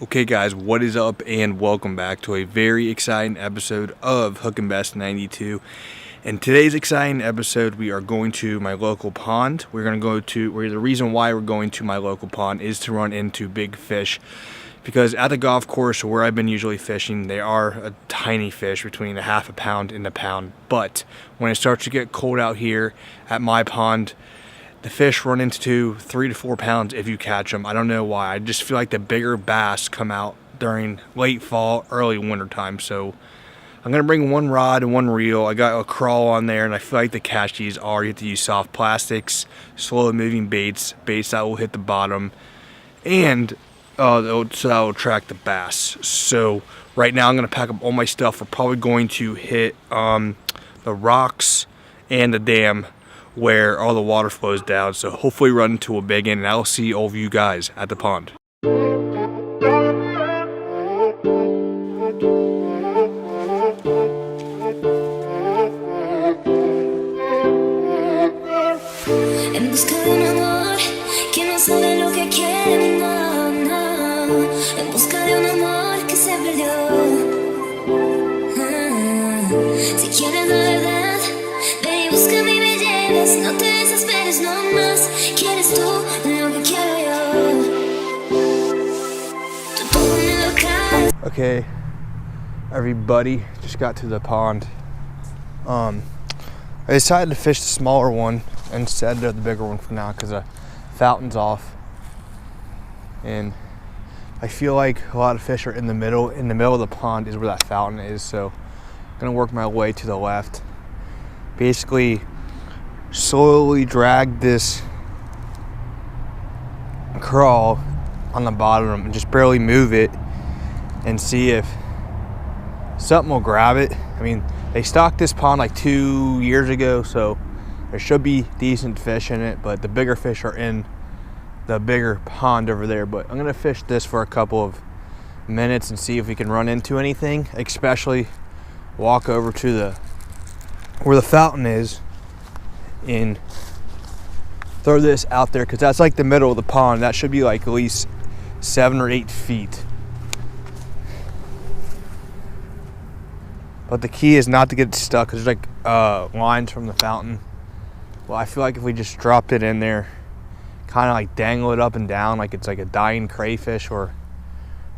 Okay guys, what is up and welcome back to a very exciting episode of Hook and Best 92. In today's exciting episode, we are going to my local pond. The reason why we're going to my local pond is to run into big fish, because at the golf course where I've been usually fishing, they are a tiny fish between a half a pound and a pound. But when it starts to get cold out here at my pond, the fish run into 3 to 4 pounds if you catch them. I don't know why. I just feel like the bigger bass come out during late fall, early winter time. So I'm gonna bring one rod and one reel. I got a crawl on there, and I feel like the catch these are, you have to use soft plastics, slow moving baits that will hit the bottom, and so that will attract the bass. So right now I'm gonna pack up all my stuff. We're probably going to hit the rocks and the dam where all the water flows down, so hopefully run into a big one, and I'll see all of you guys at the pond. No te desesperes, no más. Quieres tú lo que quiero yo. Okay, everybody, just got to the pond. I decided to fish the smaller one instead of the bigger one for now because the fountain's off, and I feel like a lot of fish are in the middle. In the middle of the pond is where that fountain is, so I'm gonna work my way to the left. Basically, slowly drag this crawl on the bottom and just barely move it and see if something will grab it. I mean, they stocked this pond like 2 years ago, so there should be decent fish in it, but the bigger fish are in the bigger pond over there. But I'm gonna fish this for a couple of minutes and see if we can run into anything, especially walk over to where the fountain is and throw this out there, because that's like the middle of the pond. That should be like at least 7 or 8 feet. But the key is not to get it stuck, because there's like lines from the fountain. Well, I feel like if we just dropped it in there, kind of like dangle it up and down like it's like a dying crayfish or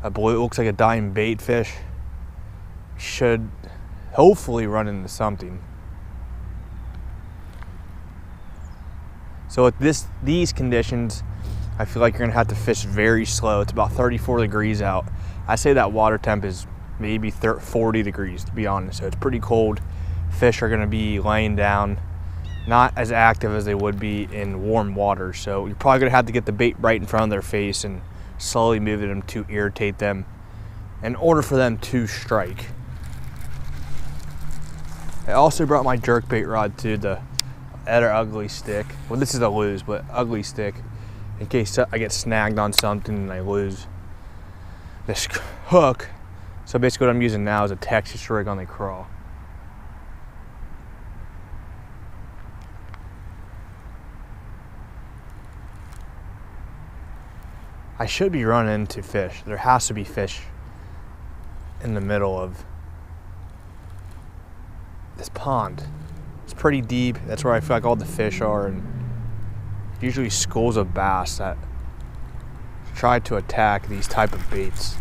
it looks like a dying bait fish, should hopefully run into something. So with these conditions, I feel like you're gonna have to fish very slow. It's about 34 degrees out. I say that water temp is maybe 40 degrees, to be honest. So it's pretty cold. Fish are gonna be laying down, not as active as they would be in warm water. So you're probably gonna have to get the bait right in front of their face and slowly move them to irritate them in order for them to strike. I also brought my jerkbait rod too, the other ugly stick. Well, this is a lose, but ugly stick, in case I get snagged on something and I lose this hook. So basically what I'm using now is a Texas rig on the crawl. I should be running into fish. There has to be fish in the middle of this pond. It's pretty deep. That's where I feel like all the fish are, and usually schools of bass that try to attack these type of baits.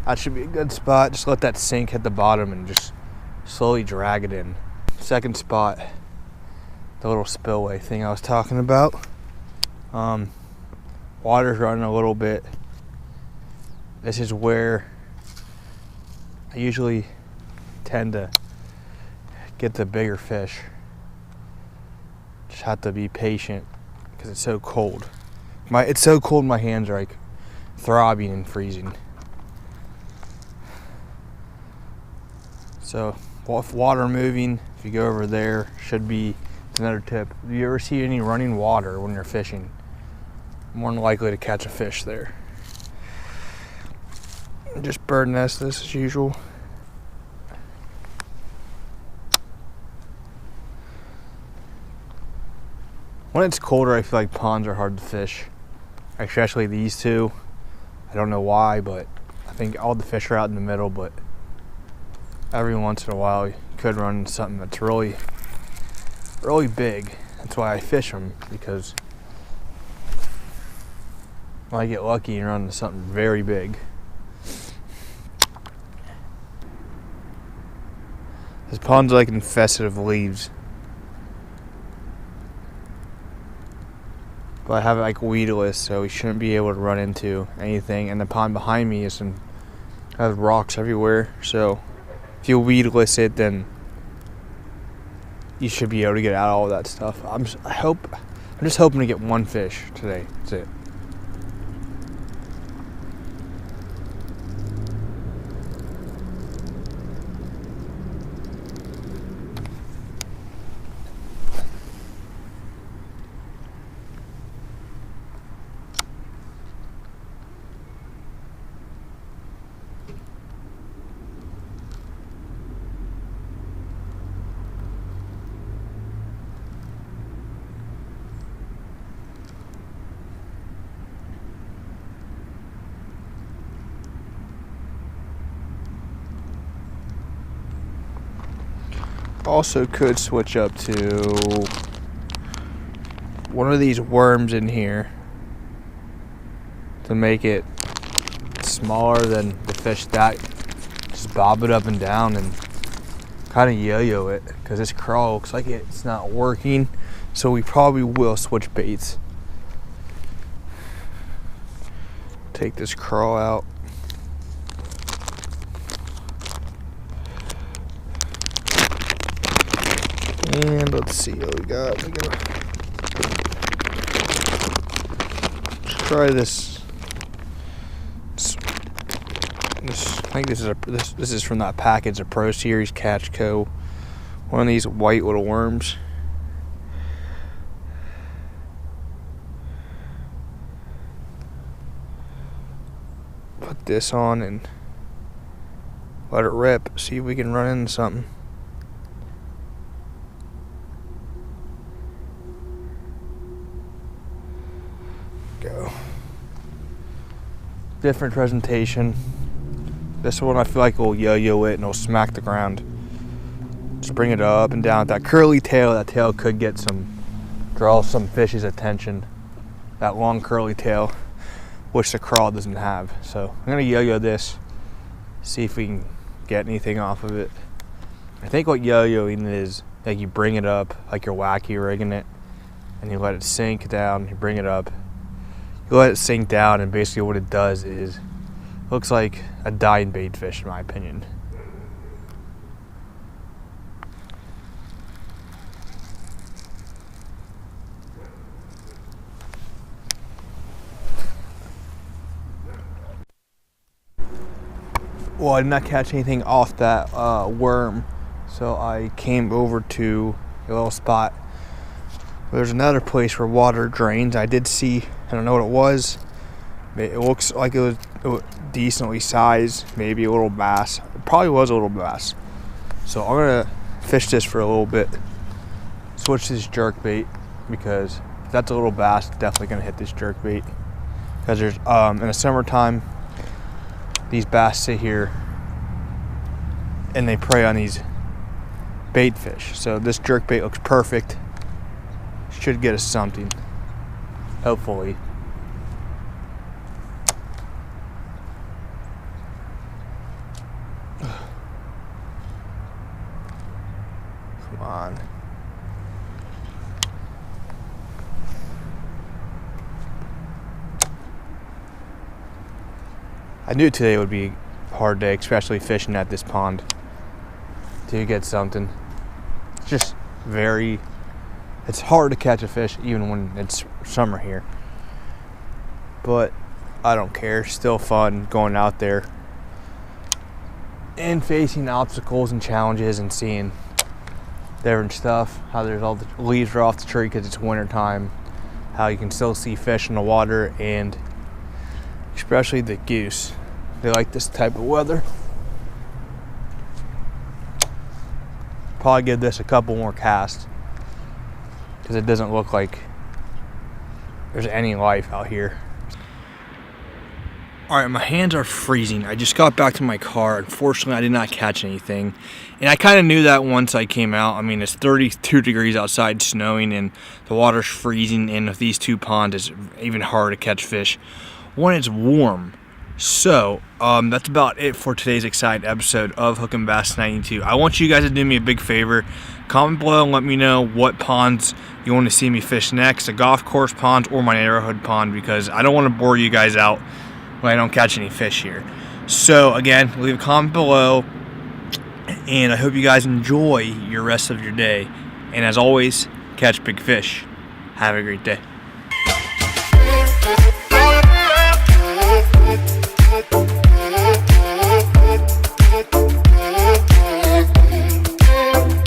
That should be a good spot. Just let that sink hit the bottom and just slowly drag it in. Second spot, the little spillway thing I was talking about. Water's running a little bit. This is where I usually tend to get the bigger fish. Just have to be patient because it's so cold. It's so cold, my hands are like throbbing and freezing. So if water moving, if you go over there, should be, it's another tip. If you ever see any running water when you're fishing, more than likely to catch a fish there. Just bird nest this as usual. When it's colder, I feel like ponds are hard to fish, especially these two. I don't know why, but I think all the fish are out in the middle, but every once in a while you could run into something that's really, really big. That's why I fish them, because when I get lucky and run into something very big. This pond's like infested of leaves. But I have it like weedless, so we shouldn't be able to run into anything. And the pond behind me has rocks everywhere, so if you weedless it, then you should be able to get out all that stuff. I'm just hoping to get one fish today. That's it. Also could switch up to one of these worms in here to make it smaller than the fish that. Just bob it up and down and kind of yo-yo it, because this crawl looks like it's not working, so we probably will switch baits. Take this crawl out. And let's see what we got. Let's try this. I think this is from that package of Pro Series Catch Co. One of these white little worms. Put this on and let it rip. See if we can run into something. Go. Different presentation. This one I feel like will yo-yo it and it'll smack the ground. Just bring it up and down. That curly tail, that tail could draw some fish's attention. That long curly tail, which the crawl doesn't have. So I'm gonna yo-yo this, see if we can get anything off of it. I think what yo-yoing is, like you bring it up like you're wacky rigging it, and you let it sink down. You bring it up, you let it sink down, and basically what it does is looks like a dying bait fish, in my opinion. Well, I did not catch anything off that worm, so I came over to a little spot. There's another place where water drains. I did see, I don't know what it was. It looks like it was decently sized, maybe a little bass. It probably was a little bass. So I'm gonna fish this for a little bit. Switch this jerk bait, because if that's a little bass, it's definitely gonna hit this jerk bait. Because there's in the summertime, these bass sit here and they prey on these bait fish. So this jerk bait looks perfect. Should get us something, hopefully. Come on. I knew today would be a hard day, especially fishing at this pond. To get something. It's just it's hard to catch a fish even when it's summer here. But I don't care. Still fun going out there and facing obstacles and challenges and seeing different stuff. How there's all the leaves are off the tree because it's winter time. How you can still see fish in the water, and especially the goose. They like this type of weather. Probably give this a couple more casts, because it doesn't look like there's any life out here. Alright, my hands are freezing. I just got back to my car. Unfortunately, I did not catch anything. And I kind of knew that once I came out. I mean, it's 32 degrees outside, snowing, and the water's freezing. And with these two ponds, it's even harder to catch fish when it's warm. So, that's about it for today's exciting episode of Hookin' Bass 92. I want you guys to do me a big favor. Comment below and let me know what ponds you want to see me fish next. The golf course ponds or my neighborhood pond, because I don't want to bore you guys out when I don't catch any fish here. So again, leave a comment below, and I hope you guys enjoy your rest of your day. And as always, catch big fish. Have a great day.